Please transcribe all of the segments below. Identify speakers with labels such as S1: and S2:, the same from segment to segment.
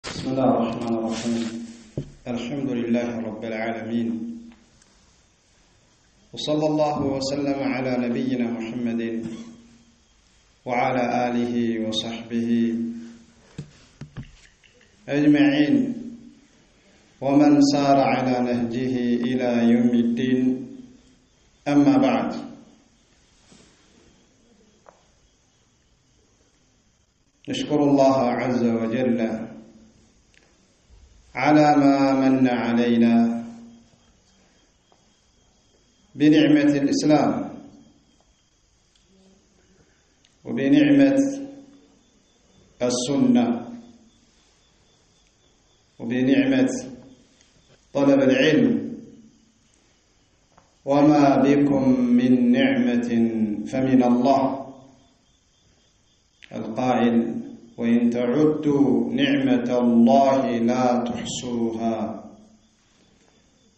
S1: بسم الله الرحمن الرحيم الحمد لله رب العالمين وصلى الله وسلم على نبينا محمد وعلى آله وصحبه أجمعين ومن سار على نهجه إلى يوم الدين أما بعد نشكر الله عز وجل على ما من علينا بنعمة الإسلام وبنعمة السنة وبنعمة طلب العلم وما بكم من نعمة فمن الله القائل وإن تعدوا نعمة الله لا تحصوها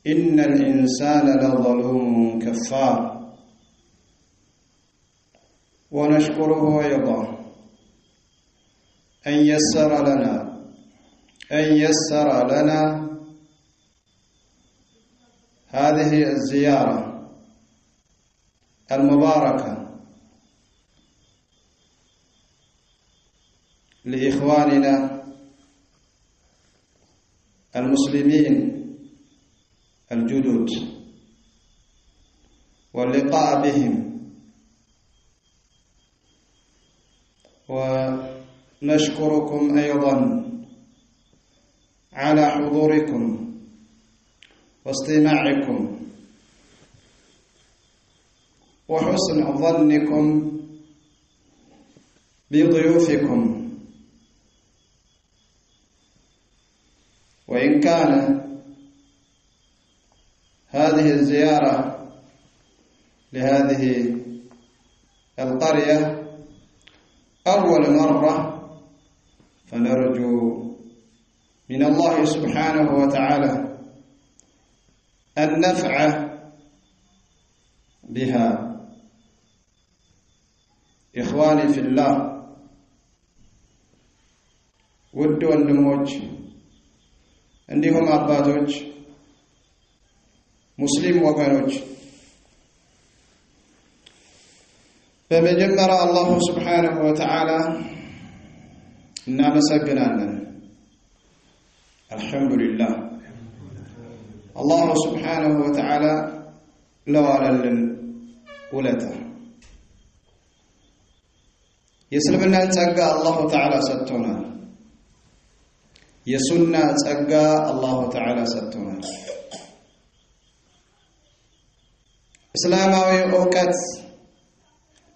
S1: إن الإنسان لظلوم كفار ونشكره أيضا أن يسر لنا هذه الزيارة المباركة لإخواننا المسلمين الجدد واللقاء بهم ونشكركم أيضا على حضوركم واستماعكم وحسن ظنكم بضيوفكم وإن كان هذه الزيارة لهذه القرية أول مرة فنرجو من الله سبحانه وتعالى النفع بها إخواني في الله ود ወንድሞች እንዲሁም አባቶች ሙስሊም ወገኖች በመጀመሪያ አላህ Subhanahu Wa Ta'ala እናመሰግናለን አልহামዱሊላህ አላህ Subhanahu Wa Ta'ala ለዋለልን ውለታ የእስልምናን ጸጋ አላህ Ta'ala ሰጥቶናል የሱና ጸጋ አላህ ተዓላ ሰጥቶናል እስላማዊ ዕውቀት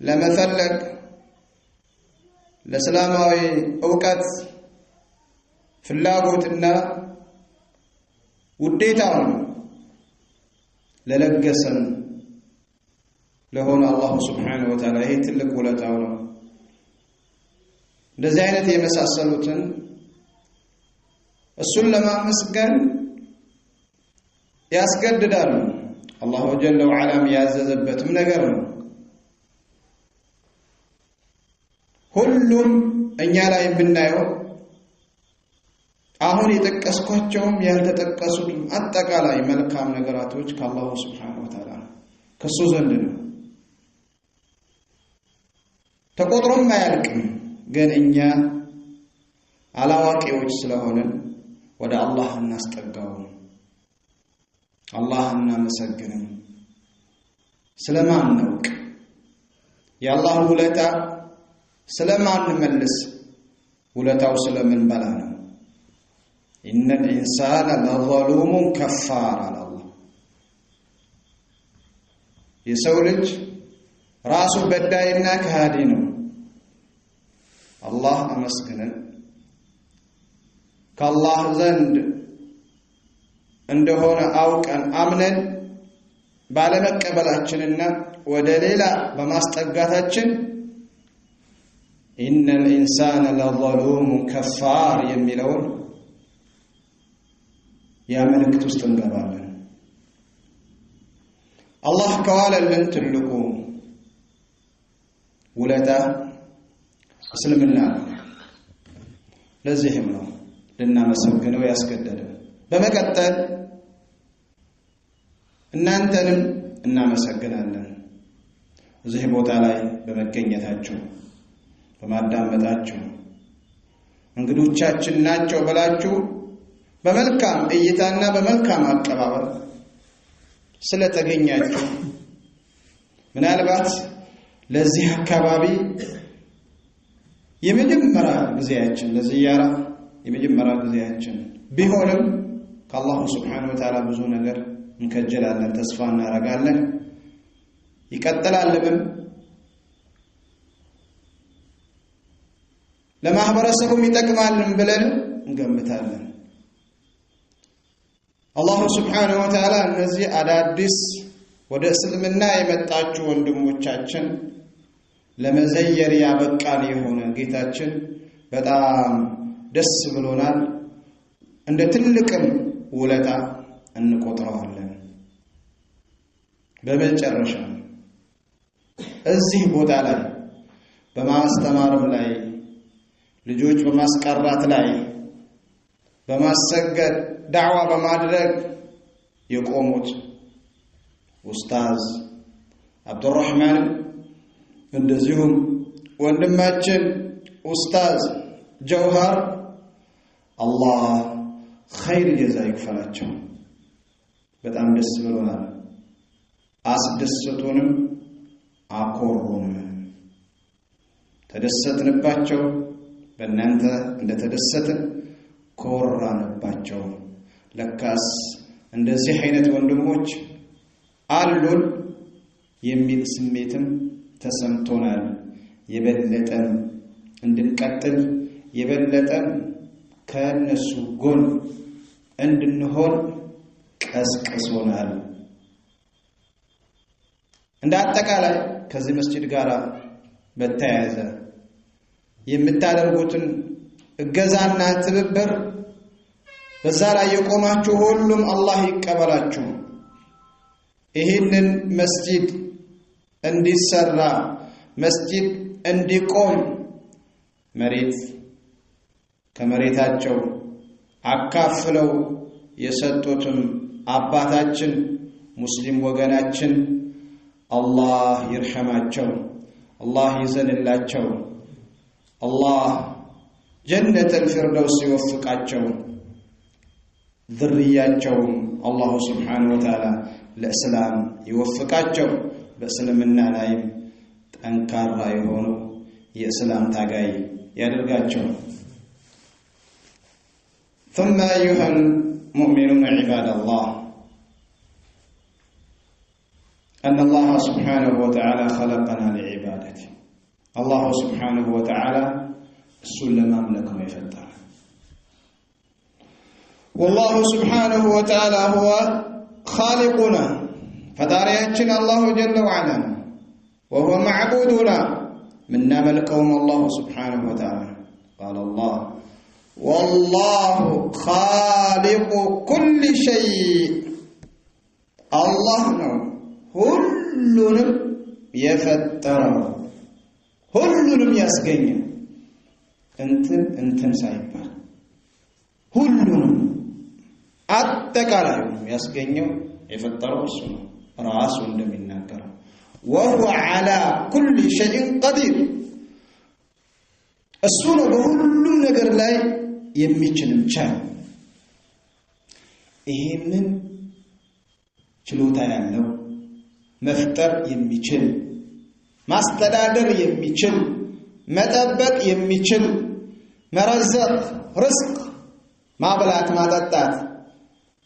S1: ለመፈለግ ለእስላማዊ ዕውቀት ፍላጎትና ውዴታውን ለለገሰን ለሆነ አላህ Subhanahu Wa Ta'ala ይሄ ትልቅ ውለታው ነው እንደዚህ አይነት የመሳሰሉትን እሱን ለማመስገን ያስገድዳሉ አላሁ ጀለ ወዐላ ያዘዘበትም ነገር ነው ሁሉም እኛ ላይ ብናየው አሁን የተጠቀስኳቸውም ያልተጠቀሱትም አጠቃላይ መልካም ነገራቶች ከአላሁ Subhanahu Wa Ta'ala ከሱ ዘንድ ነው ተቆጥሮም አያልቅም ግን እኛ አላዋቂዎች ስለሆነን ወደ አላህ እናስጠጋው አላህ እናመሰግነው ስለማን ነው የአላህ ውለታ ስለማን መልስ ውለታው ስለምን በላ ነው ኢነ الانسان لظلوم كفار አላህ የሰው ልጅ ራሱ በዳይና ከሃዲ ነው አላህ አመስግነን ከአላህ ዘንድ እንደሆነ አውቀን አምነን ባለመቀበላችንና ወደ ሌላ በማስጠጋታችን إن الإنسان لظلوم كفار የሚለውን ያመልክት ውስጥ እንገባለን አላህ ከዋለልን ትልቁ ውለታ እስልምና ለዚህም ነው ልናመሰግነው ያስገደደን። በመቀጠል እናንተንም እናመሰግናለን እዚህ ቦታ ላይ በመገኘታችሁ በማዳመጣችሁ እንግዶቻችን ናቸው ብላችሁ በመልካም እይታና በመልካም አቀባበል ስለተገኛችሁ ምናልባት ለዚህ አካባቢ የመጀመሪያ ጊዜያችን ለዚያራ የመጀመሪያ ጊዜያችን ቢሆንም ከአላህ Subhanahu Wa Ta'ala ብዙ ነገር እንከጀላለን ተስፋ እናረጋለን ይቀጥላልም ለማህበረሰቡም ይጠቅማልን ብለን እንገምታለን አላህ Subhanahu Wa Ta'ala እነዚህ አዳዲስ ወደ እስልምና የመጣችሁ ወንድሞቻችን ለመዘየር ያበቃን የሆነ ጌታችን በጣም ደስ ብሎናል እንደ ትልቅም ውለታ እንቆጥረዋለን በመጨረሻ እዚህ ቦታ ላይ በማስተማርም ላይ ልጆች በማስቀራት ላይ በማሰገድ ዳዕዋ በማድረግ የቆሙት ኡስታዝ አብዱራህማን እንደዚሁም ወንድማችን ኡስታዝ ጀውሃር አላህ ኸይር ጀዛ ይክፈላቸው በጣም ደስ ብሎናል አስደስቶንም አኮሩን ተደሰትንባቸው በእናንተ እንደተደሰትን ኮራንባቸው ለካስ እንደዚህ አይነት ወንድሞች አሉን የሚል ስሜትም ተሰምቶናል የበለጠን እንድንቀጥል የበለጠን ከነሱ ጎን እንድንሆን ቀስቅሶናል እንደ አጠቃላይ ከዚህ መስጂድ ጋር በተያያዘ የምታደርጉትን እገዛና ትብብር በዛ ላይ የቆማችሁ ሁሉም አላህ ይቀበላችሁ ይህንን መስጂድ እንዲሰራ መስጂድ እንዲቆም መሬት ከመሬታቸው አካፍለው የሰጡትም አባታችን ሙስሊም ወገናችን አላህ ይርሐማቸው አላህ ይዘንላቸው አላህ ጀነተ الفردوس ይወፍቃቸው ذرياتቸው አላህ Subhanahu Wa Ta'ala ለእስላም ይወፍቃቸው በእስልምና ላይ ጠንካራ የሆኑ የእስላም ታጋይ ያደርጋቸው ثم أيها المؤمنون عباد الله أن الله سبحانه وتعالى خلقنا لعبادته الله سبحانه وتعالى السلم أملكه يفتر والله سبحانه وتعالى هو خالقنا فتارياتنا الله جل وعلا وهو معبودنا منا ملكهم الله سبحانه وتعالى قال الله والله خالق كل شيء الله ነው ሁሉንም የፈጠረው ሁሉንም ያስገኘ እንትን ሳይባል ሁሉንም አጠቃላይ ያስገኘው የፈጠረው እሱ ነው ራሱ እንደሚናገረው وهو على كل شيء قدير እሱ ነው በሁሉም ነገር ላይ የሚችልም ቻይ ይሄንን ችሎታ ያለው መፍጠር የሚችል ማስተዳደር የሚችል መጠበቅ የሚችል መረዘቅ ርዝቅ ማብላት ማጠጣት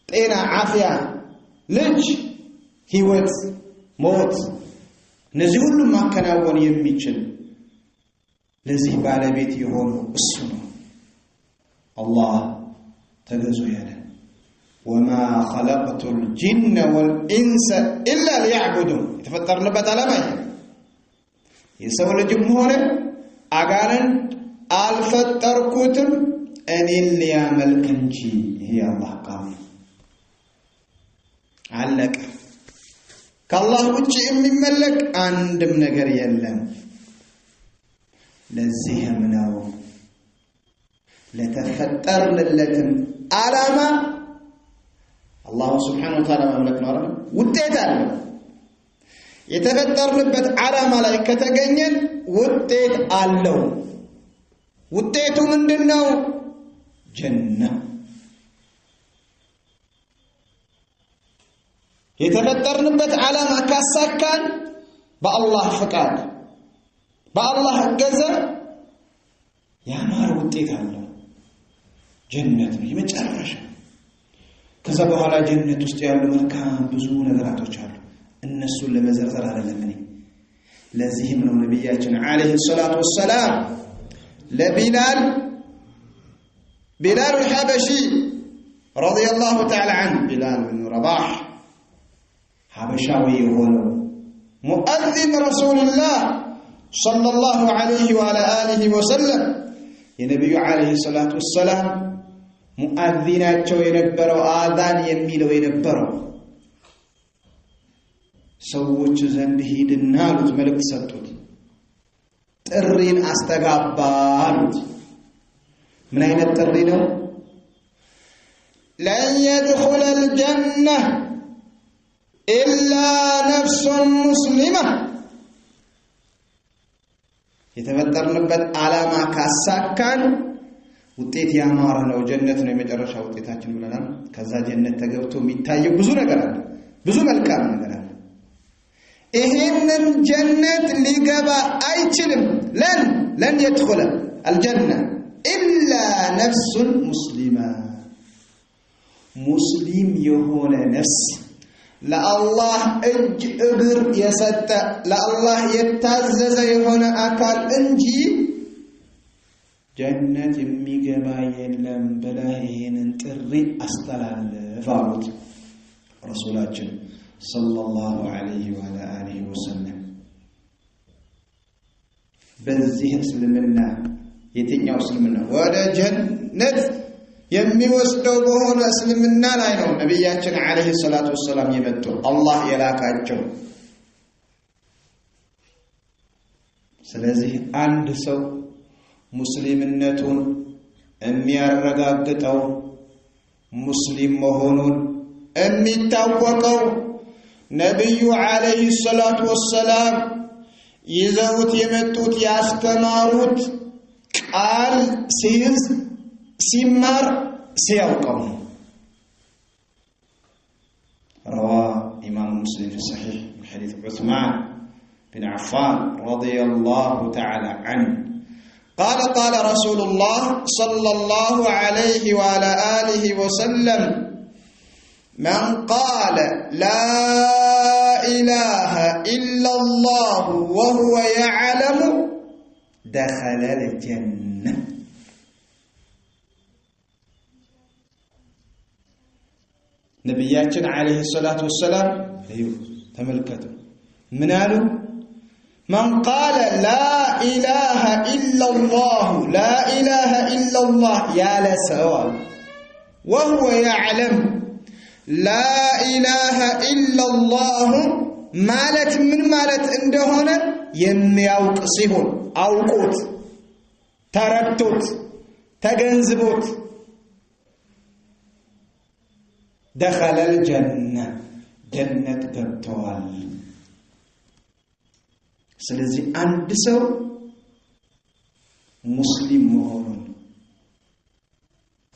S1: ጤና አፍያ ልጅ ህይወት ሞት እነዚህ ሁሉ ማከናወን የሚችል ለዚህ ባለቤት የሆኑ እሱ ነው አላህ ተገዙ ያለ وما خلقت الجن والانس الا ليعبدون የተፈጠርንበት ዓላማ የሰው ልጅም ሆነ አጋንን አልፈጠርኩትም እኔን ሊያመልክ እንጂ ይሄ አላህ ቃል አለቀ ከአላህ ውጪ የሚመለክ አንድም ነገር የለም ለዚህም ነው ለተፈጠርንለትም ዓላማ አላህ Subhanahu Wa Ta'ala ማምለክ ነው አይደል? ውጤት አለው። የተፈጠርንበት ዓላማ ላይ ከተገኘን ውጤት አለው። ውጤቱ ምንድነው? ጀና። የተፈጠርንበት ዓላማ ካሳካን በአላህ ፍቃድ በአላህ እገዛ ያማረ ውጤት አለው። ጀነት ነው የመጨረሻ። ከዛ በኋላ ጀነት ውስጥ ያሉ መልካም ብዙ ነገራቶች አሉ። እነሱን ለመዘርዘር አይደለም። ለዚህም ነው ነብያችን አለይሂ ሰላቱ ወሰላም ለቢላል الحبشي رضي الله تعالى عنه بلال بن رباح حبشاوي هو مؤذن رسول الله صلى الله عليه وعلى آله وسلم የነብዩ አለይሂ ሰላቱ ወሰላም ሙአዚናቸው የነበረው አዛን የሚለው የነበረው ሰዎች ዘንድ ሂድና አሉት። መልእክት ሰጡት። ጥሪን አስተጋባ አሉት። ምን አይነት ጥሪ ነው? ለን يدخل الجنة إلا نفس مسلمة የተፈጠርንበት ዓላማ ካሳካን ውጤት ያማረ ነው፣ ጀነት ነው የመጨረሻ ውጤታችን ብለናል። ከዛ ጀነት ተገብቶ የሚታየው ብዙ ነገር አለ፣ ብዙ መልካም ነገር አለ። ይሄንን ጀነት ሊገባ አይችልም። ለን يدخل الجنة إلا نفس مسلمة ሙስሊም የሆነ ነፍስ ለአላህ እጅ እግር የሰጠ ለአላህ የታዘዘ የሆነ አካል እንጂ ጀነት የሚገባ የለም ብለህ ይሄንን ጥሪ አስተላልፍ አሉት ረሱላችን ሰለላሁ ዐለይሂ ወአሊሂ ወሰለም። በዚህ እስልምና የትኛው እስልምና ወደ ጀነት የሚወስደው በሆነ እስልምና ላይ ነው ነብያችን አለይሂ ሰላቱ ወሰላም የመጡ አላህ የላካቸው። ስለዚህ አንድ ሰው ሙስሊምነቱን የሚያረጋግጠው ሙስሊም መሆኑን የሚታወቀው ነብዩ አለይሂ ሰላቱ ወሰላም ይዘውት የመጡት ያስተማሩት ቃል ሲይዝ ሲማር ሲያውቀው። روى إمام مسلم في الصحيح من حديث عثمان بن عفان رضي الله تعالى عنه قال قال رسول الله صلى الله عليه وعلى آله وسلم من قال لا إله إلا الله وهو يعلم دخل الجنة. ነብያችን አለይሂ ሰላቱ ወሰላም ተመልከቱ ምን አሉ? من قال لا إله إلا الله لا إله إلا الله يا لسوال وهو يعلم لا إله إلا الله ማለት ምን ማለት እንደሆነ የሚያውቅ ሲሆን አውቆት ተረድቶት ተገንዝቦት دخل الجنة جنة ገብተዋል። ስለዚህ አንድ ሰው ሙስሊም መሆኑን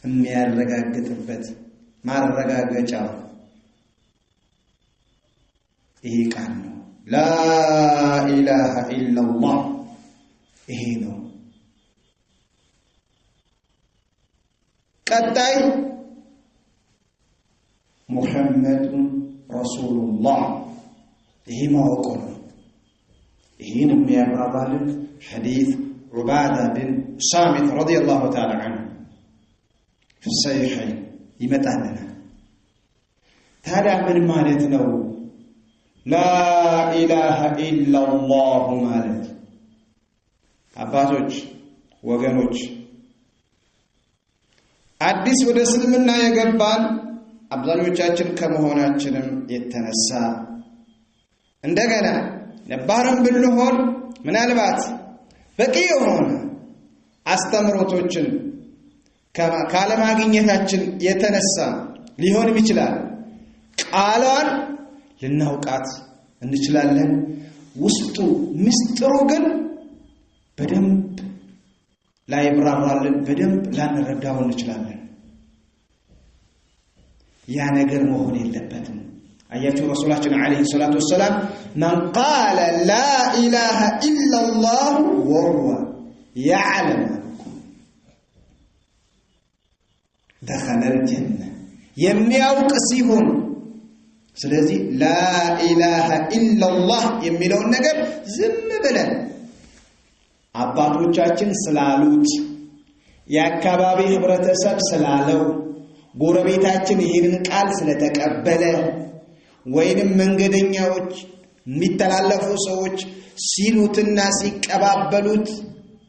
S1: የሚያረጋግጥበት ማረጋገጫ ይሄ ቃል ነው። ላ ኢላሃ ኢላላህ ይሄ ነው። ቀጣይ محمد رسول الله ይሄ ማወቅ ነው። ይሄን የሚያብራራልን حديث عبادة بن صامت رضي الله تعالى عنه في الصحيحين ይመጣልና ታዲያ ምን ማለት ነው لا إله إلا الله ማለት? አባቶች ወገኖች አዲስ ወደ እስልምና የገባን አብዛኞቻችን ከመሆናችንም የተነሳ እንደገና ነባርም ብንሆን ምናልባት በቂ የሆነ አስተምሮቶችን ካለማግኘታችን የተነሳ ሊሆን ይችላል ቃሏን ልናውቃት እንችላለን ውስጡ ምስጢሩ ግን በደንብ ላይብራራልን በደንብ ላንረዳው እንችላለን ያ ነገር መሆን የለበትም አያችሁ ረሱላችን አለይሂ ሰላቱ ወሰለም ማን ቃለ ላ ኢላሃ ኢላላህ ወሁወ يعلم دخل الجنة የሚያውቅ ሲሆን ስለዚህ لا إله إلا الله የሚለውን ነገር ዝም ብለን አባቶቻችን ስላሉት የአካባቢ ህብረተሰብ ስላለው ጎረቤታችን ይሄንን ቃል ስለተቀበለ ወይንም መንገደኛዎች የሚተላለፉ ሰዎች ሲሉትና ሲቀባበሉት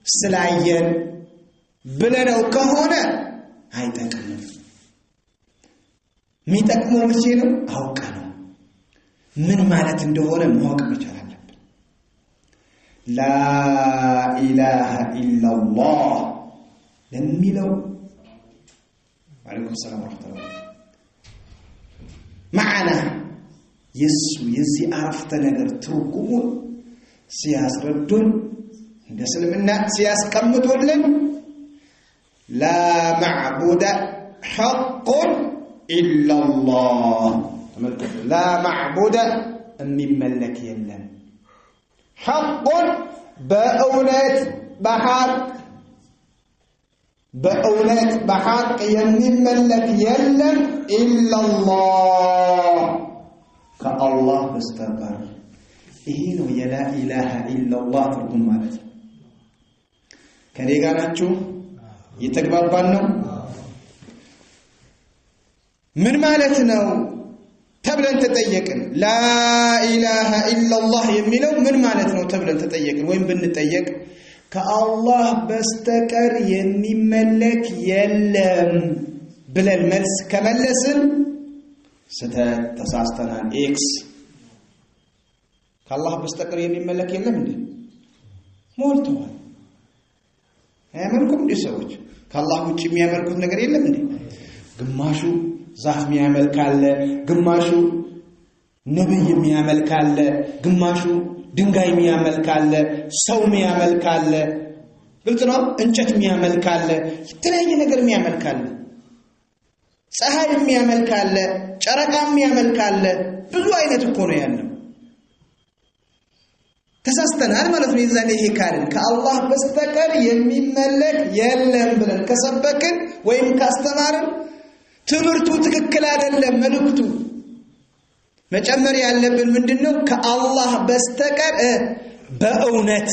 S1: ስላየን ብለነው ከሆነ አይጠቅምም የሚጠቅመው መቼ ነው አውቀነው ምን ማለት እንደሆነ ማወቅ መቻል አለብን ላ ኢላሃ ኢላላህ ለሚለው ወአለይኩም ሰላም ወራህመቱላህ ማዕና የዚህ አረፍተ ነገር ትርጉሙ ሲያስረዱን እንደ እስልምና ሲያስቀምጡልን ላ ማዕቡደ ሐቁን ኢላላህ ተመልከቱ ላ ማዕቡደ የሚመለክ የለም ሐቁን በእውነት በሐቅ የሚመለክ የለም ኢላላህ ከአላህ በስተቀር ይሄ ነው የላ ኢላሃ ኢላላህ ትርጉም ማለት ከኔ ጋር ናችሁ የተግባባን ነው ምን ማለት ነው ተብለን ተጠየቅን ላ ኢላሃ ኢላላህ የሚለው ምን ማለት ነው ተብለን ተጠየቅን ወይም ብንጠየቅ ከአላህ በስተቀር የሚመለክ የለም ብለን መልስ ከመለስን ተሳስተናል ኤክስ ከአላህ በስተቀር የሚመለክ የለም እንዴ ሞልተዋል አያመልኩም እንዴ ሰዎች ከአላህ ውጭ የሚያመልኩት ነገር የለም እንዴ ግማሹ ዛፍ የሚያመልክ አለ ግማሹ ነብይ የሚያመልክ አለ ግማሹ ድንጋይ የሚያመልክ አለ ሰው የሚያመልክ አለ ግልጽ ነው እንጨት የሚያመልክ አለ የተለያየ ነገር የሚያመልክ አለ ፀሐይ የሚያመልክ አለ ጨረቃ የሚያመልክ አለ ብዙ አይነት እኮ ነው ያለው ተሳስተናል ማለት ነው ይዛኔ ይሄ ካልን ከአላህ በስተቀር የሚመለክ የለም ብለን ከሰበክን ወይም ካስተማርን ትምህርቱ ትክክል አይደለም መልእክቱ መጨመር ያለብን ምንድነው ከአላህ በስተቀር በእውነት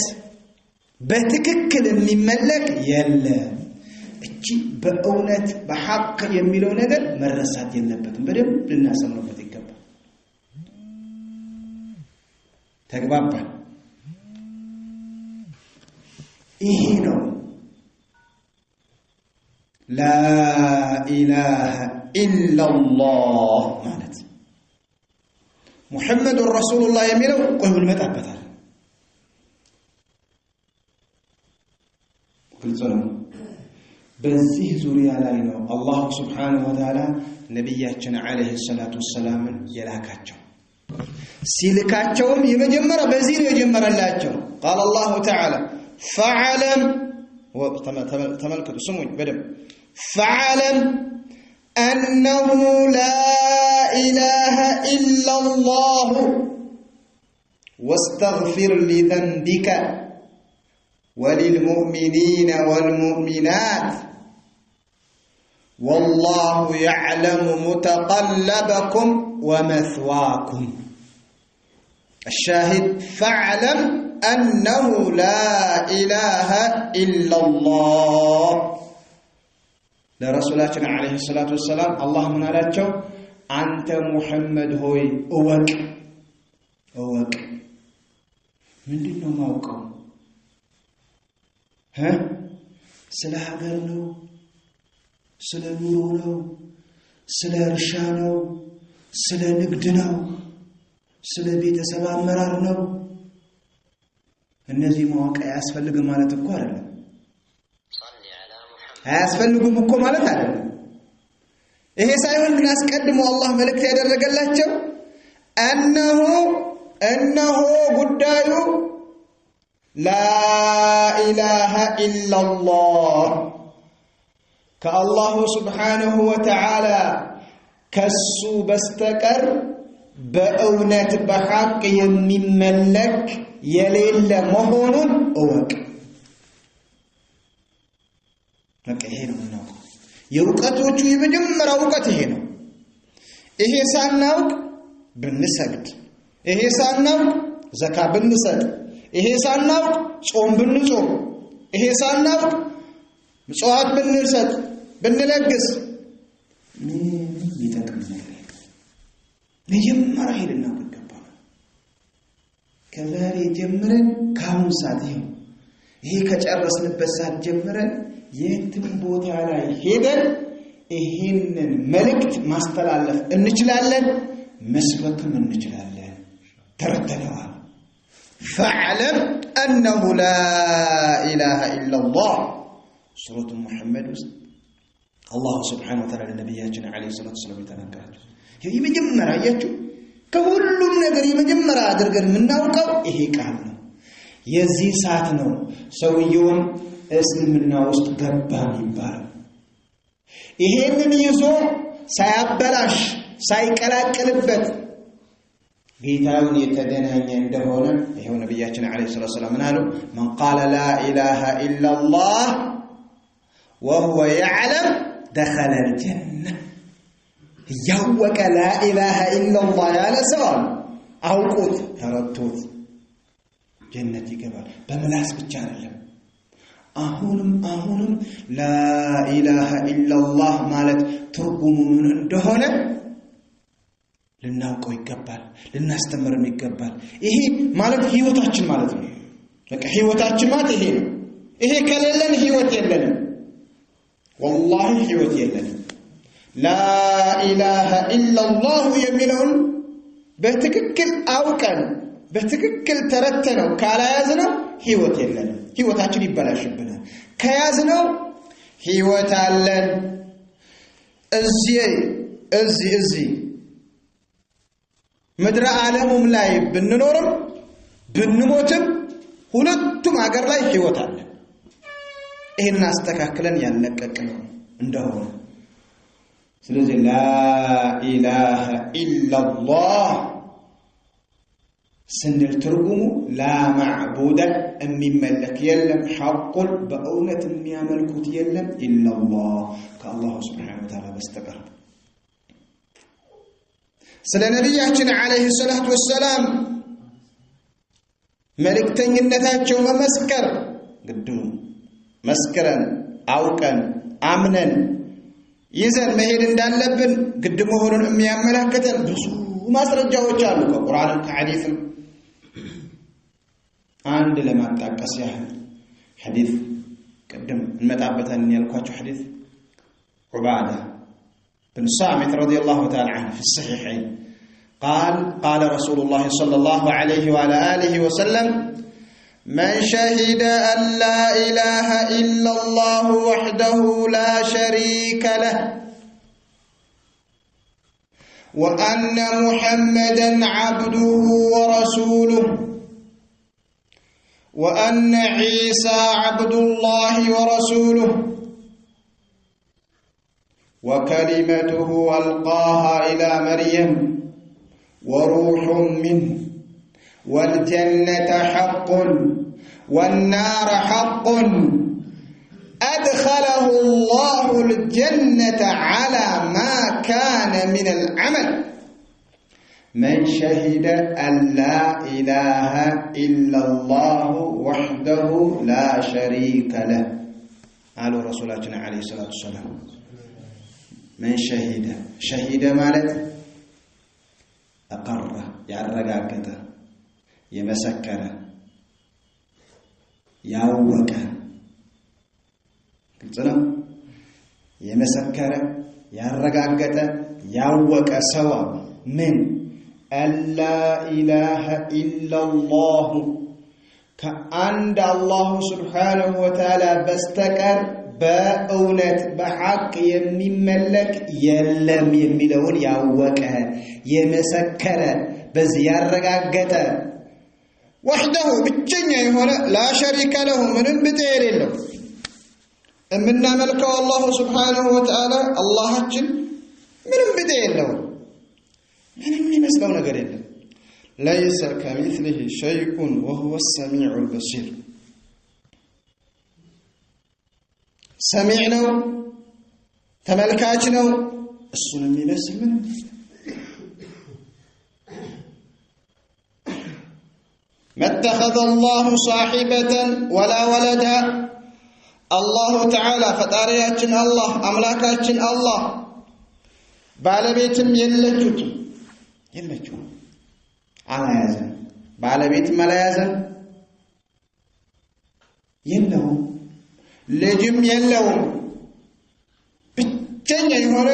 S1: በትክክል የሚመለክ የለም እቺ በእውነት በሐቅ የሚለው ነገር መረሳት የለበትም በደንብ ልናሰምርበት ይገባል ተግባባን ይሄ ነው ላ ኢላሃ ኢላላህ ማለት ሙሐመድ ረሱሉላህ የሚለው ቆይ እንመጣበታለን ግልጽ ነው በዚህ ዙሪያ ላይ ነው አላህ Subhanahu Wa Ta'ala ነብያችን አለይሂ ሰላቱ ወሰላም የላካቸው ሲልካቸውም የመጀመሪያ በዚህ ነው የጀመረላቸው قال الله تعالى فعلم تملكوا سمعوا بدم فعلم أنه لا إله إلا الله واستغفر لذنبك وللمؤمنين والمؤمنات والله يعلم متقلبكم ومثواكم الشاهد فاعلم أنه لا إله إلا الله لرسولاتنا عليه الصلاة والسلام الله من علاتشو أنت محمد هوي أوك من دينه موقع ها سلا ሀገር ነው ስለ ኑሮ ነው ስለ እርሻ ነው ስለ ንግድ ነው ስለ ቤተሰብ አመራር ነው እነዚህ ማወቅ ያስፈልግ ማለት እኮ አይደለም አያስፈልጉም እኮ ማለት አይደለም። ይሄ ሳይሆን ግን አስቀድሞ አላህ መልእክት ያደረገላቸው እነሆ ጉዳዩ لا إله إلا الله كالله سبحانه وتعالى كسو بستكر بأونات بحق يمملك يليل مهون أوك لك هنا منه يوقتوچو يمجمر أوقت هنا إيه سانوك بالنسبت إيه سانوك زكاة بالنسبت ይሄ ሳናውቅ ጾም ብንጾም ይሄ ሳናውቅ ምጽዋት ብንሰጥ ብንለግስ ምን ይጠቅመናል? ለጀመረ ሄድና ይገባል። ከዛሬ ጀምረን ካሁን ሰዓት ይሄ ከጨረስንበት ሰዓት ጀምረን የትም ቦታ ላይ ሄደን ይሄንን መልእክት ማስተላለፍ እንችላለን፣ መስበክም እንችላለን። ተረተነዋል። فاعلم أنه لا إله إلا الله سورة محمد الله سبحانه وتعالى لنبياتنا عليه الصلاة والسلام يتنكرت هي مجمرة يجو كهلم نقر مجمرة أدرقر من نوقع إيه كامل يزي ساتنو سويون اسم من نوست قربان يبار إيه من يزو سيبلاش سيكلاك كلبت ጌታውን የተገናኘ እንደሆነ ይሄው ነብያችን አለይሂ ሰላቱ ወሰለም ምናሉ من قال لا اله الا الله وهو يعلم دخل الجنه ያወቀ لا اله الا الله ያለ ሰው አውቆት ተረቶት ጀነት ይገባል። በመላስ ብቻ አይደለም። አሁንም لا اله الا الله ማለት ትርጉሙ ምን እንደሆነ ልናውቀው ይገባል፣ ልናስተምርም ይገባል። ይሄ ማለት ህይወታችን ማለት ነው። በቃ ህይወታችን ማለት ይሄ ነው። ይሄ ከሌለን ህይወት የለንም። والله ህይወት የለንም። لا اله الا الله የሚለውን በትክክል አውቀን በትክክል ተረተነው ካላያዝነው ህይወት የለንም። ህይወታችን ይበላሽብናል። ከያዝነው ህይወት አለን። እዚህ ምድረ ዓለሙም ላይ ብንኖርም ብንሞትም ሁለቱም ሀገር ላይ ህይወት አለ። ይሄን አስተካክለን ያለቀቅነው እንደሆነ ስለዚህ ላ ኢላሃ ኢላላህ ስንል ትርጉሙ ላ ማዕቡደ የሚመለክ የለም ሐቁን በእውነት የሚያመልኩት የለም ኢላላህ ከአላህ ሱብሓነሁ ወተዓላ በስተቀር። ስለ ነብያችን አለይሂ ሰላቱ ወሰላም መልእክተኝነታቸው መመስከር ግድ ነው። መስከረን አውቀን አምነን ይዘን መሄድ እንዳለብን ግድ መሆኑን የሚያመለክተን ብዙ ማስረጃዎች አሉ ከቁርአን ከሐዲስም። አንድ ለማጣቀስ ያህል ሐዲስ ቀደም እንመጣበታለን ያልኳችሁ ሐዲስ ዑባዳ بن صامت رضي الله تعالى عنه في الصحيحين قال رسول الله صلى الله عليه وعلى آله وسلم من شهد أن لا إله إلا الله وحده لا شريك له وأن محمدا عبده ورسوله وأن عيسى عبد الله ورسوله وكلمته ألقاها إلى مريم وروح منه والجنة حق والنار حق أدخله الله الجنة على ما كان من العمل من شهد أن لا إله إلا الله وحده لا شريك له قالوا رسولاتنا عليه الصلاة والسلام من شهد مالت أقر يعرقاقته يمسكر يعوك قلت له يمسكر يعرقاقته يعوك سوا من أن لا إله إلا الله كأن الله سبحانه وتعالى بستكر በእውነት በሐቅ የሚመለክ የለም የሚለውን ያወቀ የመሰከረ በዚህ ያረጋገጠ ወህደሁ ብቸኛ የሆነ ላ ሸሪከ ለሁ ምንም ብጤ የሌለው እምናመልከው አላሁ ሱብሓነሁ ወተዓላ አላሃችን ምንም ብጤ የለው ምንም የሚመስለው ነገር የለም ليس كمثله شيء وهو السميع البصير سميع ነው ተመልካች ነው እሱን የሚመስል ምንም ما اتخذ الله صاحبة ولا ولدا الله تعالى ፈጣሪያችን አላህ አምላካችን አላህ ባለቤትም የለችም አላያዘም ባለቤትም አላያዘም የለውም ልጅም የለውም ብቸኛ የሆነ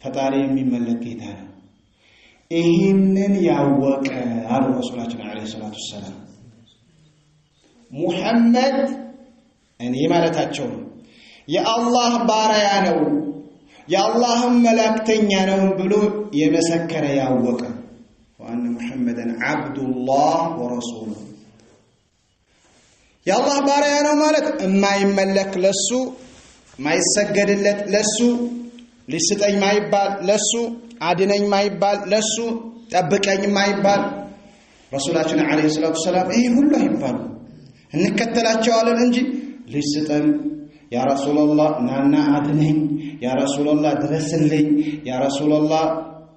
S1: ፈጣሪ የሚመለክ ጌታ ነው ይህንን ያወቀ አሉ ረሱላችን አለይሂ ሰላቱ ወሰላም ሙሐመድ እኔ ማለታቸው የአላህ ባሪያ ነው የአላህ መላእክተኛ ነው ብሎ የመሰከረ ያወቀ وأن محمدا عبد الله ورسوله يا الله باريانو مالك ما يملك لسو ما يسجدلت لسو لستኝ ما يبال لسو አድነኝ ما يبال لسو ጠብቀኝ ما يبال رسولاتنا عليه الصلاه والسلام ይሄ ሁሉ ይባሉ እንከተላቸዋለን እንጂ ልስጠን يا رسول الله ናና አድነኝ يا رسول الله ድረስልኝ يا رسول الله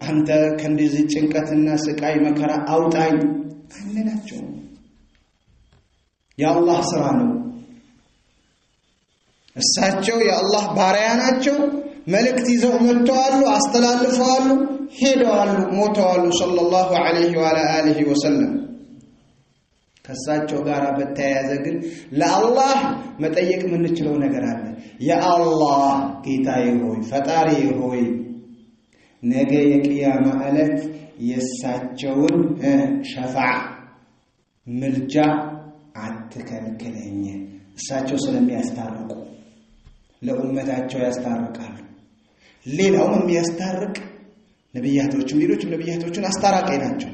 S1: አንተ ከእንደዚህ ጭንቀትና ስቃይ መከራ አውጣኝ አንላቸው የአላህ ስራ ነው እሳቸው የአላህ ባሪያ ናቸው መልእክት ይዘው መጥተዋል አስተላልፈዋል ሄደዋል ሞተዋል ሰለላሁ ዐለይሂ ወአሊሂ ወሰለም ከሳቸው ጋር በተያያዘ ግን ለአላህ መጠየቅ የምንችለው ነገር አለ የአላህ ጌታዬ ሆይ ፈጣሪዬ ሆይ ነገ የቂያማ ዕለት የሳቸውን ሸፋዓ ምልጃ አትከልክለኝ እሳቸው ስለሚያስታርቁ ለኡመታቸው ያስታርቃሉ ሌላውም የሚያስታርቅ ነብያቶችም ሌሎችም ነብያቶችን አስታራቂ ናቸው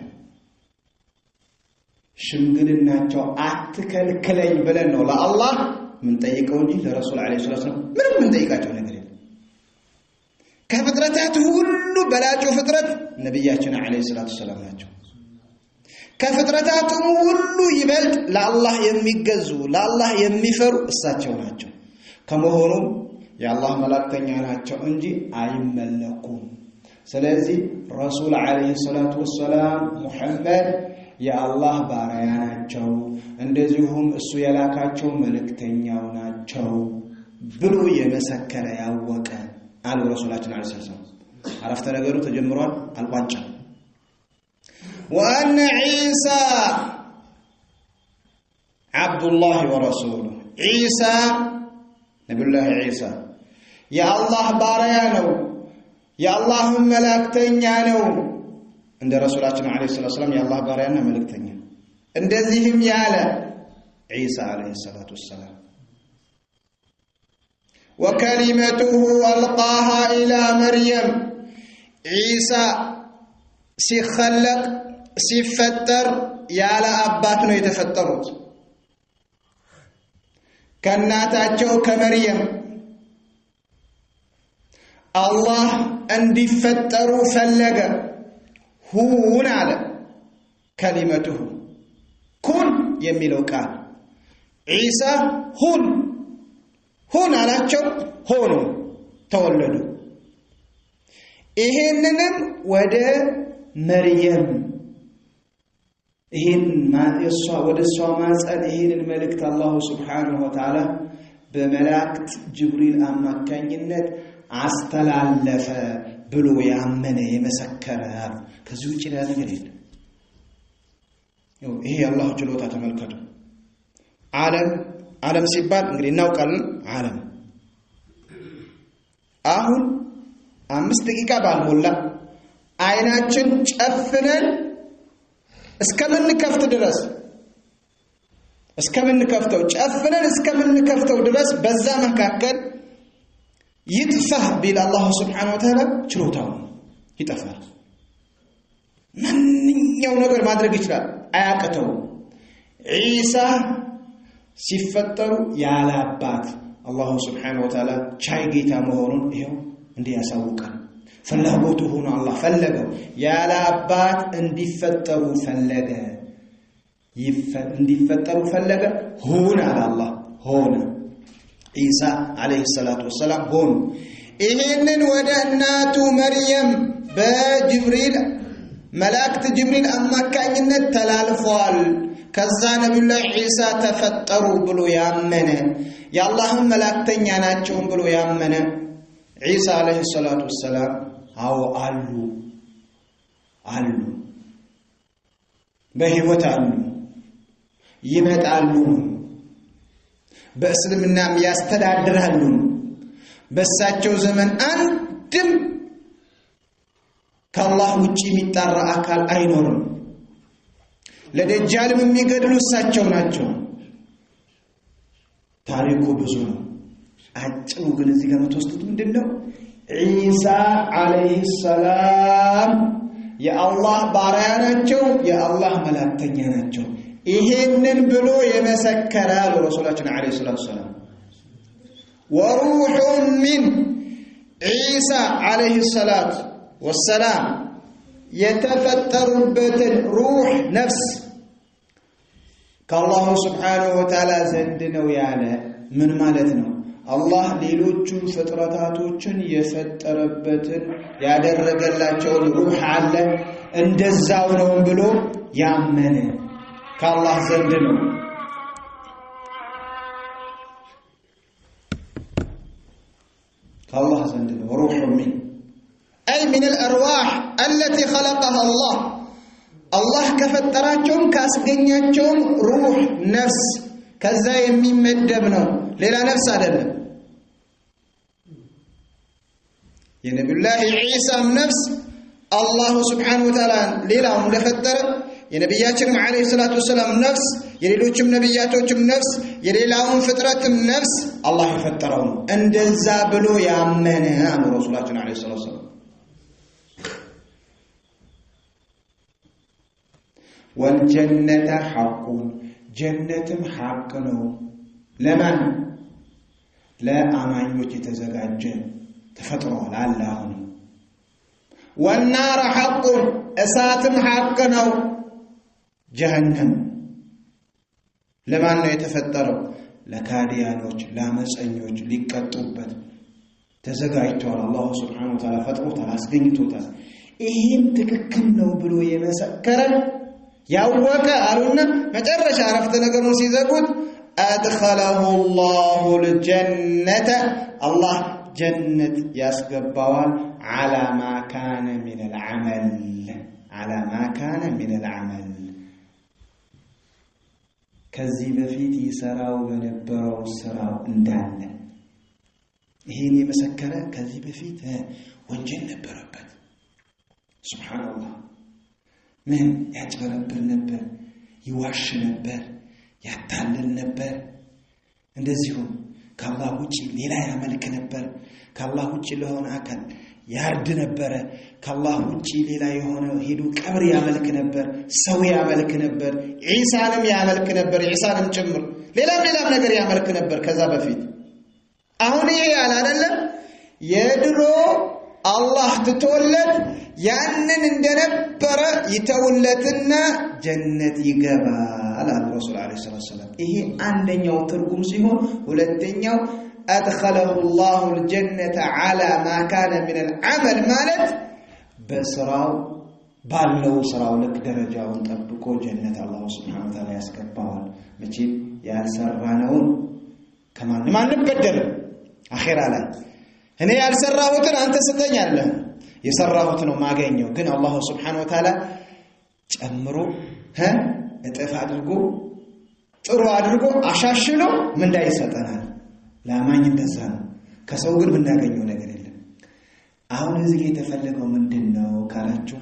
S1: ሽምግልናቸው አትከልክለኝ ብለን ነው ለአላህ ምን ጠይቀው እንጂ ለረሱል አለይሂ ሰላም ምንም ምን ጠይቃቸው ነገር የለም ከፍጥረታት ሁሉ በላጩ ፍጥረት ነብያችን አለይሂ ሰላም ናቸው ከፍጥረታት ሁሉ ይበልጥ ለአላህ የሚገዙ ለአላህ የሚፈሩ እሳቸው ናቸው ከመሆኑም የአላህ መላእክተኛ ናቸው እንጂ አይመለኩም ስለዚህ ረሱል አለይሂ ሰላም ሙሐመድ የአላህ ባሪያ ናቸው እንደዚሁም እሱ የላካቸው መልእክተኛው ናቸው ብሎ የመሰከረ ያወቀ አሉ ረሱላችን አለይሂ ሰላም አረፍተ ነገሩ ተጀምሯል አልቋጫም وأن عيسى عبد الله ورسوله عيسى نبي الله عيسى يا الله باريا ነው የአላህ መላእክተኛ ነው እንደ ረሱላችን አለይሂ ሰላም የአላህ ባሪያና መልእክተኛ እንደዚህም ያለ ዒሳ አለይሂ ሰላቱ ወሰላም وكلمته ألقاها إلى مريم عيسى ሲخلق ሲፈጠር ያለ አባት ነው የተፈጠሩት ከናታቸው ከመርየም አላህ እንዲፈጠሩ ፈለገ ሁን አለ ከሊመቱሁ ኩን የሚለው ቃል ዒሳ ሁን አላቸው ሆኑ ተወለዱ ይሄንንም ወደ መርየም ይሄን ማየሷ ወደሷ ማጸን ይሄንን መልእክት አላህ Subhanahu Wa Ta'ala በመላእክት ጅብሪል አማካኝነት አስተላለፈ ብሎ ያመነ የመሰከረ ከዚህ ውጪ ሌላ ነገር የለም ይሄ አላህ ችሎታ ተመልከቱ ዓለም ሲባል እንግዲህ እናውቃለን ዓለም አሁን 5 ደቂቃ ባልሞላ አይናችን ጨፍነን እስከምንከፍት ድረስ እስከምንከፍተው ጨፍነን እስከምንከፍተው ድረስ በዛ መካከል ይጥፋህ ቢል አላህ Subhanahu Wa Ta'ala ችሎታው ይጠፋል ማንኛው ነገር ማድረግ ይችላል አያቀተው ኢሳ ሲፈጠሩ ያለ አባት አላህ Subhanahu Wa Ta'ala ቻይ ጌታ መሆኑን ይሄው እንዲያሳውቃል ፍላጎቱ ሆኖ አላህ ፈለገው ያለ አባት እንዲፈጠሩ ፈለገ እንዲፈጠሩ ፈለገ ሆነ አላህ ሆነ ኢሳ አለይሂ ሰላቱ ወሰለም ሆነ ይሄንን ወደ እናቱ መርየም በጅብሪል መላእክት ጅብሪል አማካኝነት ተላልፈዋል ከዛ ነብዩላህ ኢሳ ተፈጠሩ ብሎ ያመነ የአላህ መላእክተኛ ናቸው ብሎ ያመነ ኢሳ አለይሂ ሰላቱ ወሰለም አው አሉ በህይወት አሉ ይመጣሉ በእስልምናም ያስተዳድራሉ በሳቸው ዘመን አንድም ከአላህ ውጪ የሚጣራ አካል አይኖርም ለደጃልም የሚገድሉ እሳቸው ናቸው ታሪኩ ብዙ ነው አጭሩ ግን እዚህ ጋር ተወስዱት ምንድነው ኢሳ አለይሂ ሰላም የአላህ ባሪያ ናቸው የአላህ መላእክተኛ ናቸው ይሄንን ብሎ የመሰከረ ረሱላችን አለይሂ ሰላቱ ሰላም ወሩሁን ሚን ኢሳ አለይሂ ሰላቱ ወሰላም የተፈጠሩበትን ሩህ ነፍስ ከአላህ Subhanahu Wa Ta'ala ዘንድ ነው ያለ ምን ማለት ነው አላህ ሌሎቹ ፍጥረታቶችን የፈጠረበትን ያደረገላቸው ሩህ አለ እንደዛው ነው ብሎ ያመነ ከአላህ ዘንድ ነው ከአላህ ዘንድ ነው ሩህ ሚን أي من الأرواح التي خلقها الله كفتراتهم كاسغنياتهم روح نفس كذا يميمدب ነው ሌላ ነፍስ አይደለም የነብዩላህ ኢሳ ነፍስ አላህ Subhanahu Wa Ta'ala ሌላው እንደፈጠረ የነብያችን አለይሂ ሰላቱ ወሰለም ነፍስ የሌሎችም ነብያቶችም ነፍስ የሌላውን ፍጥረትም ነፍስ አላህ የፈጠረው እንደዛ ብሎ ያመነ ረሱላችን አለይሂ ሰላቱ ወሰለም والجنة حق جنة حق ነው ለማን ለአማኞች የተዘጋጀ ተፈጥሯል አላህ والنار حق እሳትም حق ነው جهنم ለማን ነው የተፈጠረው ለካዲያኖች ለአመፀኞች ሊቀጡበት ተዘጋጅቷል አላህ Subhanahu Wa Ta'ala ፈጥሮታል አስገኝቶታል ይሄም ትክክል ነው ብሎ የመሰከረ ያወቀ አሉና መጨረሻ አረፍተ ነገሩን ሲዘጉት አድኸለሁ الله الجنة الله جنة ያስገባዋል على ما كان من العمل على ما كان من العمل ከዚህ በፊት ይሰራው በነበረው ስራው እንዳለ ይሄን የመሰከረ ከዚህ በፊት ወንጀል ነበረበት ሱብሃንአላህ ምን ያጭበረብር ነበር ይዋሽ ነበር ያታልል ነበር እንደዚሁ ከአላህ ውጪ ሌላ ያመልክ ነበር ከአላህ ውጪ ለሆነ አካል ያርድ ነበር ከአላህ ውጪ ሌላ የሆነ ሄዱ ቀብር ያመልክ ነበር ሰው ያመልክ ነበር ኢሳንም ያመልክ ነበር ኢሳንም ጭምር ሌላም ነገር ያመልክ ነበር ከዛ በፊት አሁን ይሄ ያለ አይደለም የድሮ አላህ ትተውለት ያንን እንደነበረ ይተውለትና ጀነት ይገባል አለ ረሱል አለይሂ ሰላም ይሄ አንደኛው ትርጉም ሲሆን ሁለተኛው أدخله الله الجنة على ما كان من العمل مالت بسراو بالو سراو لك درجة ونطبقو جنة الله سبحانه وتعالى يسكبوال مجيب يالسرانون كمان ما نبدل أخير على هنا يالسراهوتن أنت ستنيا له يسراهوتن وما غينيو كن الله سبحانه وتعالى ጨምሮ እጥፍ አድርጎ ጥሩ አድርጎ አሻሽሎ ምን እንዳይሰጠናል ለማኝ እንደዛ ነው ከሰው ግን ምናገኘው ነገር የለም አሁን እዚህ የተፈለገው ምንድነው ካላችሁ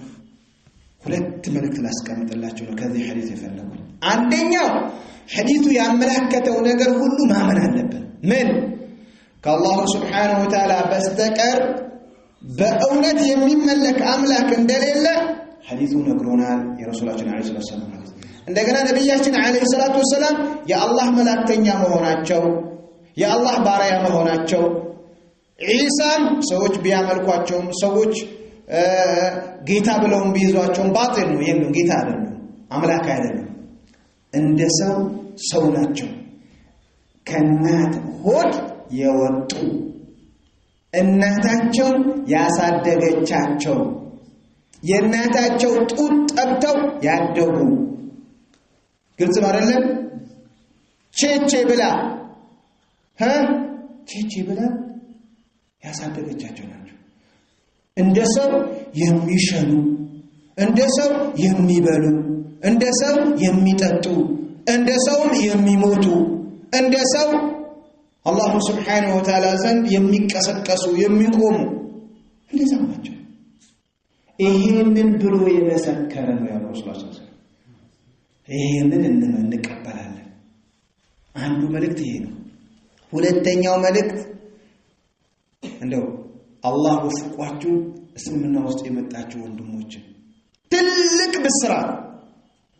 S1: ሁለት መልእክት ላስቀምጥላችሁ ነው ከዚህ ሐዲስ የፈለኩት። አንደኛው ሐዲሱ ያመለከተው ነገር ሁሉ ማመን አለብን። ምን? ከአላህ Subhanahu Wa Ta'ala በስተቀር በእውነት የሚመለክ አምላክ እንደሌለ ሐዲሱ ነግሮናል የረሱላችን አለይሂ ሰላም ሐዲስ። እንደገና ነብያችን አለይሂ ሰላቱ ወሰለም የአላህ መላእክተኛ መሆናቸው የአላህ ባሪያ መሆናቸው ኢሳም ሰዎች ቢያመልኳቸውም ሰዎች ጌታ ብለውም ቢይዟቸውም ባጢል ነው የለም ጌታ አይደለም አምላክ አይደለም እንደ ሰው ናቸው ከናት ሆድ የወጡ እናታቸው ያሳደገቻቸው የእናታቸው ጡት ጠብተው ያደጉ ግልጽ አይደለም ቼቼ ብላ ያሳደገቻቸው ናቸው እንደ ሰው የሚሸኑ እንደ ሰው የሚበሉ እንደ ሰው የሚጠጡ እንደ ሰው የሚሞቱ እንደ ሰው አላህ Subhanahu Wa Ta'ala ዘንድ የሚቀሰቀሱ የሚቆሙ እንደዛ ናቸው። ይሄንን ብሎ የመሰከረ ነው ያለው ረሱላህ ሰለላሁ ዐለይሂ ወሰለም። ይሄንን እንቀበላለን። አንዱ መልእክት ይሄ ነው። ሁለተኛው መልእክት እንደው አላህ ወፍቋችሁ እስልምና ውስጥ የመጣችሁ ወንድሞች ትልቅ ብስራት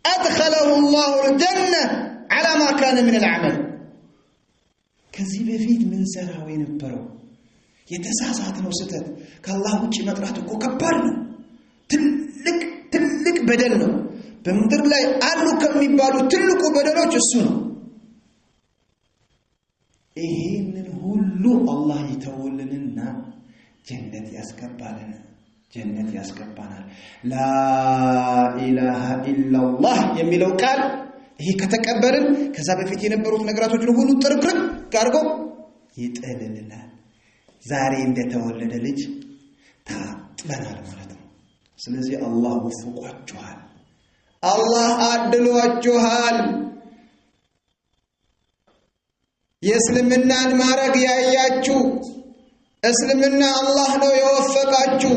S1: أدخله الله الجنة على ما كان من العمل ከዚህ በፊት ምን ሰራው የነበረው የተሳሳተው ስህተት ከአላህ ውጪ መጥራት እኮ ከባድ ነው ትልቅ በደል ነው በምድር ላይ አሉ ከሚባሉ ትልቁ በደሎች እሱ ነው ይሄንን ሁሉ አላህ ይተውልንና ጀነት ያስገባናል ላ ኢላሃ ኢላላህ የሚለው ቃል ይሄ ከተቀበልን ከዛ በፊት የነበሩት ነገራቶችን ሁሉ ጥርቅርቅ አድርጎ ይጥልልናል ዛሬ እንደተወለደ ልጅ ታጥበናል ማለት ነው ስለዚህ አላህ ወፍቋችኋል አላህ አድሏችኋል የእስልምናን ማረግ ያያችሁ እስልምና አላህ ነው የወፈቃችሁ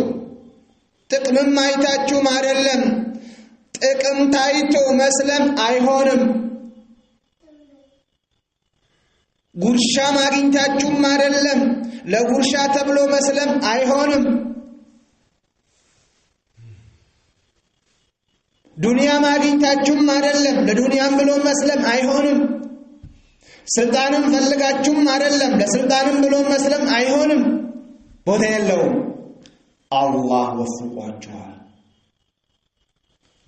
S1: ጥቅምም አይታችሁም አይደለም ጥቅም ታይቶ መስለም አይሆንም ጉርሻ ማግኝታችሁም አይደለም ለጉርሻ ተብሎ መስለም አይሆንም ዱንያ ማግኝታችሁም አይደለም ለዱንያም ብሎ መስለም አይሆንም ስልጣንም ፈልጋችሁም አይደለም ለስልጣንም ብሎ መስለም አይሆንም ቦታ የለውም አላህ ወፍቋችኋል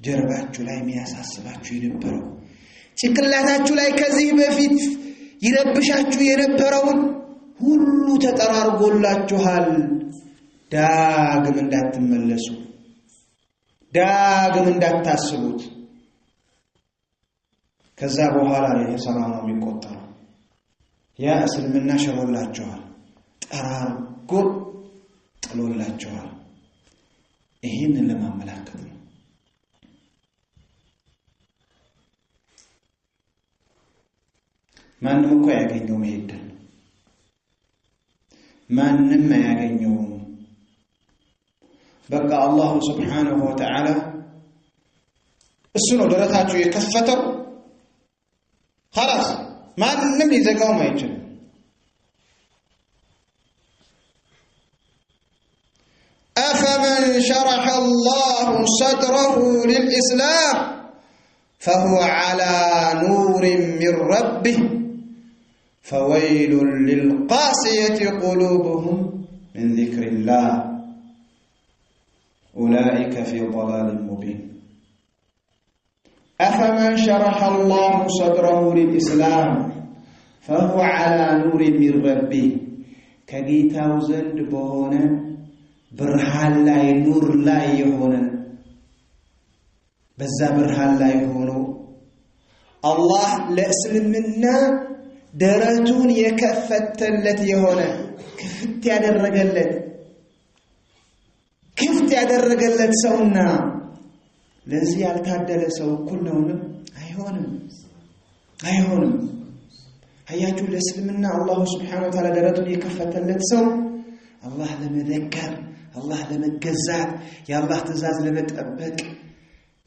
S1: ጀርባችሁ ላይ የሚያሳስባችሁ የነበረው ጭንቅላታችሁ ላይ ከዚህ በፊት ይረብሻችሁ የነበረውን ሁሉ ተጠራርጎላችኋል ዳግም እንዳትመለሱ ዳግም እንዳታስቡት ከዛ በኋላ የሰላም ነው የሚቆጠረው ያ እስልምና ሸሮላችኋል ጠራርጎ ጥሎላችኋል ይሄንን ለማመላከት ነው ማንም እኮ ያገኘው መሄድ ማንም ያገኘው በቃ አላህ Subhanahu Wa Ta'ala እሱ ነው ደረታችሁ የከፈተው خلاص ማንም ይዘጋው ማይችል أفمن شرح الله صدره للإسلام فهو على نور من ربه فويل للقاسية قلوبهم من ذكر الله أولئك في ضلال مبين أفمن شرح الله صدره للإسلام فهو على نور من ربه كجيتا وزند بهونه برهان لاي نور لاي يهونه بزا برهان لاي يهونه الله لأسلمنا درجون يكفتلت يهونه كفت يدرجلت كفت يدرجلت سونا ለዚህ ያልታደለ ሰው እኩል ነውንም አይሆንም አያችሁ ለእስልምና አላህ Subhanahu Wa Ta'ala ደረቱን የከፈተለት ሰው አላህ ለመዘከር አላህ ለመገዛት የአላህ ትእዛዝ ለመጠበቅ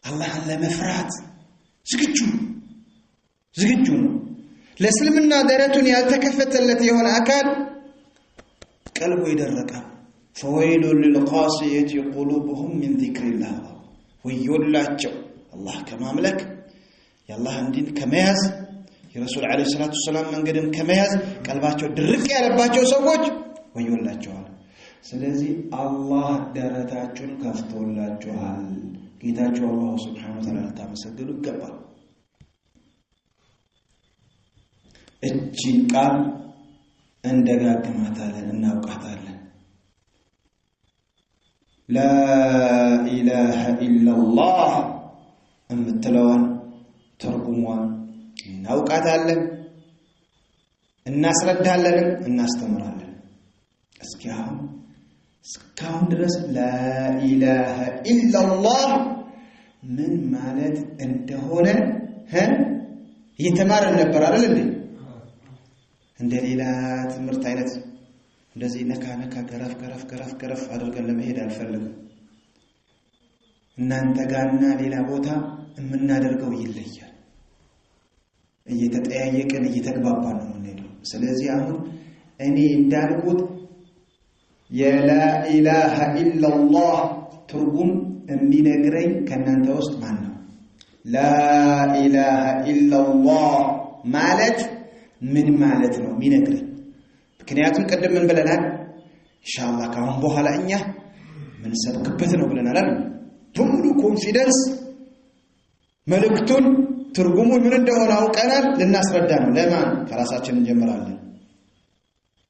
S1: አላህን ለመፍራት ዝግጁ ነው። ለእስልምና ደረቱን ያልተከፈተለት የሆነ አካል ቀልቡ ይደረቃ። فويل للقاسية قلوبهم من ذكر الله ويولاቸው አላህ ከማምለክ የአላህን ዲን ከመያዝ የረሱል አለይሂ ሰላቱ ሰላም መንገድን ከመያዝ ቀልባቸው ድርቅ ያለባቸው ሰዎች ወዮላቸዋል። ስለዚህ አላህ ደረታችሁን ከፍቶላችኋል። ጌታችሁ አላህ Subhanahu Wa Ta'ala ታመሰግኑ ይገባል። እቺን ቃል እንደጋግማታለን እናውቃታለን። لا إله إلا الله እምትለዋን ትርጉሟን እናውቃታለን፣ እናስረዳለን፣ እናስተምራለን። እስካሁን ድረስ لا إله إلا الله ምን ማለት እንደሆነ እየተማርን ነበር አይደል? እንደ ሌላ ትምህርት አይነት እንደዚህ ነካ ገረፍ አድርገን ለመሄድ አልፈልግም። እናንተ ጋርና ሌላ ቦታ የምናደርገው ይለያል። እየተጠያየቀን እየተግባባን ነው የምንሄደው። ስለዚህ አሁን እኔ እንዳልኩት የላ ኢላሃ ኢላላህ ትርጉም የሚነግረኝ ከእናንተ ውስጥ ማን ነው? ላ ኢላሃ ኢላላህ ማለት ምን ማለት ነው የሚነግረኝ? ምክንያቱም ቀደም ምን ብለናል? ኢንሻአላህ ካሁን በኋላ እኛ ምን ሰብክበት ነው ብለናል አይደል? ሙሉ ኮንፊደንስ መልእክቱን ትርጉሙን ምን እንደሆነ አውቀናል። ልናስረዳ ነው። ለማን? ከራሳችን እንጀምራለን።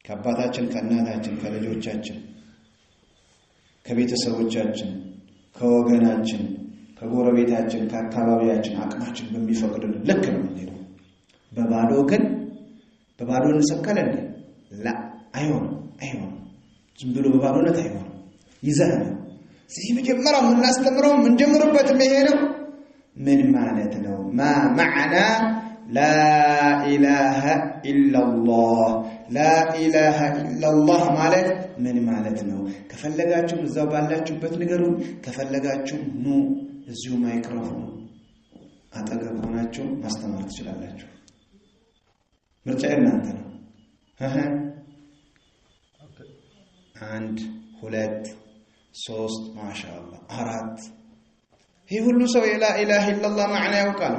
S1: ከአባታችን፣ ከእናታችን፣ ከልጆቻችን፣ ከቤተሰቦቻችን፣ ከወገናችን፣ ከጎረቤታችን፣ ከአካባቢያችን አቅማችን በሚፈቅድልን ልክ ነው የምንሄደው። በባዶ እንሰብካለን? ላ አይሆንም። ዝም ብሎ በባዶነት አይሆንም። ይዘህ ነው። ስለዚህ መጀመሪያ የምናስተምረው የምንጀምርበት ይሄ ነው። ምን ማለት ነው? ማ ማዕና ላ ኢላሃ ኢላላህ። ላ ኢላሃ ኢላላህ ማለት ምን ማለት ነው? ከፈለጋችሁ እዛው ባላችሁበት ንገሩን። ከፈለጋችሁ ኑ እዚሁ ማይክሮፎን አጠገብ ሆናችሁ ማስተማር ትችላላችሁ። ምርጫ እናንተ ነው። 1 2 3 ማሻአላህ 4 ይሄ ሁሉ ሰው የላ ኢላሃ ኢላላህ ማዕና ያውቃል።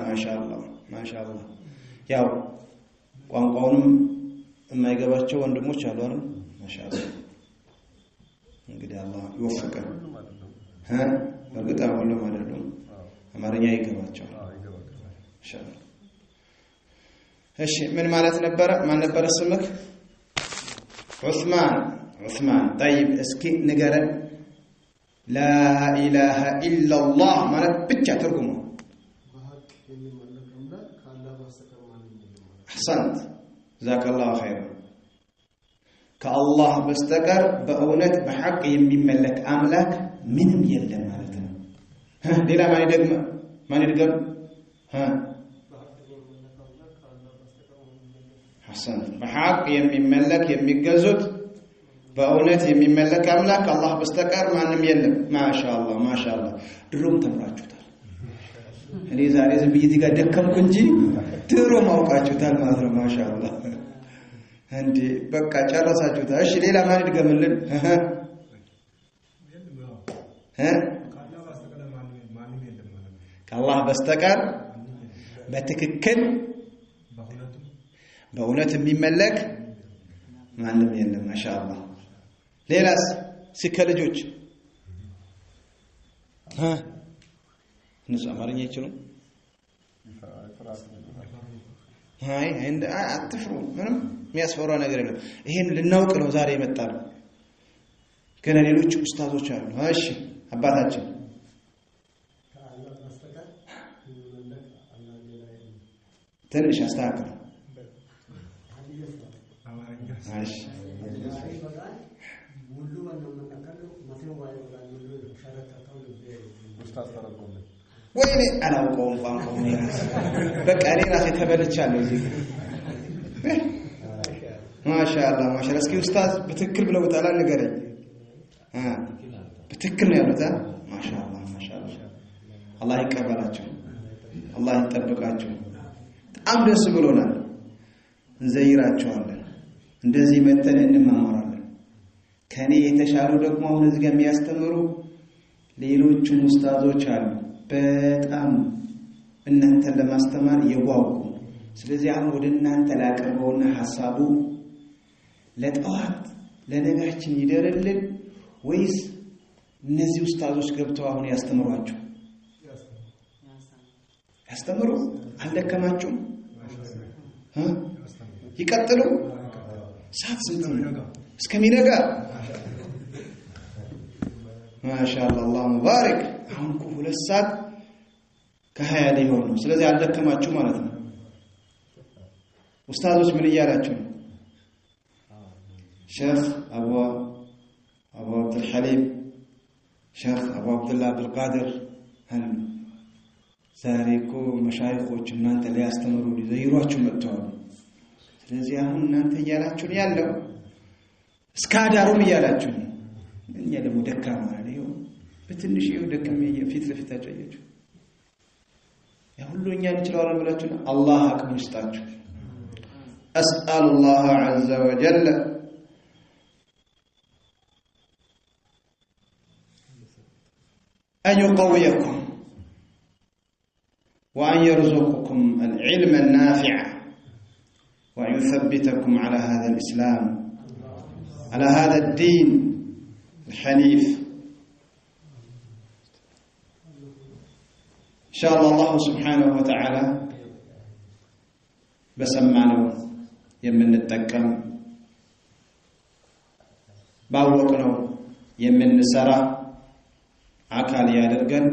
S1: ማሻአላህ ያው ቋንቋውንም የማይገባቸው ወንድሞች አሉ አይደል? ማሻአላህ እንግዲህ አላህ ይወፍቀን። በርግጥ ሁሉም አይደሉም አማርኛ ይገባቸዋል ኢንሻአላህ። እሺ ምን ማለት ነበረ? ማን ነበረ ስምክ? ዑስማን። طيب እስኪ ንገረን። ላ ኢላሃ ኢላላህ ማለት ብቻ ትርጉሙ። አሕሰንት ጀዛከላሁ ኸይር። ከአላህ በስተቀር በእውነት በሐቅ የሚመለክ አምላክ ምንም የለም ማለት ነው። ሌላ ማን ይደግም? አሕሰንት በሐቅ የሚመለክ የሚገዙት በእውነት የሚመለክ አምላክ አላህ በስተቀር ማንም የለም። ማሻአላህ ድሮም ተምራችሁታል። እኔ ዛሬ ዝም ብዬ እዚህ ጋር ደከምኩ እንጂ ድሮም አውቃችሁታል ማለት ነው። ማሻአላህ እንዴ በቃ ጨረሳችሁታል። እሺ ሌላ ማን ይድገምልን? ከአላህ በስተቀር በትክክል በእውነት የሚመለክ ማንም የለም። ማሻአላህ ሌላስ? ሲከልጆች እነሱ አማርኛ ይችላሉ? አትፍሩ። ምንም የሚያስፈራ ነገር የለም። ይሄን ልናውቅ ነው ዛሬ የመጣነው። ገና ሌሎች ኡስታዞች አሉ። እሺ አባታችን ትንሽ አስተካክል። እሺ ወይኔ አላውቀውም ቋንቋውን በቃ እኔ ራሴ ተበልቻለሁ እዚህ። ማሻአላህ እስኪ ኡስታዝ በትክክል ብለውታል ንገረኝ። በትክክል ነው ያሉት። ማሻአላህ አላህ ይቀበላቸው አላህ ይጠብቃቸው በጣም ደስ ብሎናል እንዘይራቸዋለን እንደዚህ መተን እንማማራለን ከኔ የተሻሉ ደግሞ አሁን እዚህ ጋር የሚያስተምሩ ሌሎች ኡስታዞች አሉ በጣም እናንተን ለማስተማር የጓጉ ስለዚህ አሁን ወደ እናንተ ላቀርበውና ሐሳቡ ለጠዋት ለነጋችን ይደረልን ወይስ እነዚህ ኡስታዞች ገብተው አሁን ያስተምሯችሁ ያስተምሩ አልደከማችሁም ይቀጥሉ ሰዓት እስከሚነጋ ማሻአላህ አላህ ሙባረክ አሁን እኮ 2 ሰዓት ከ20 ሊሆን ነው ስለዚህ አልደከማችሁ ማለት ነው ኡስታዞች ምን እያላችሁ ነው ሼኽ አቡ አብዱል ሐሊም ሼኽ አቡ አብዱላህ አብዱልቃድር ዛሬ እኮ መሻይኾች እናንተ ሊያስተምሩ ሊዘይሯችሁ መጥተዋል ስለዚህ አሁን እናንተ እያላችሁ ያለው እስከ አዳሩም እያላችሁ እኛ ደግሞ ደካማ ነው በትንሽ ደከመ ፊት ለፊታችሁ አያችሁ ያ ሁሉ እኛ እንችላለን ብላችሁ አላህ አቅም ይስጣችሁ አስአሉላህ ዐዘ ወጀል أن يقويكم وأن يرزقكم العلم النافع وأن يثبتكم على هذا الإسلام على هذا الدين الحنيف إن شاء الله سبحانه وتعالى بسمعنا يمن التكم باوقنا يمن السرى አካል ያደርገን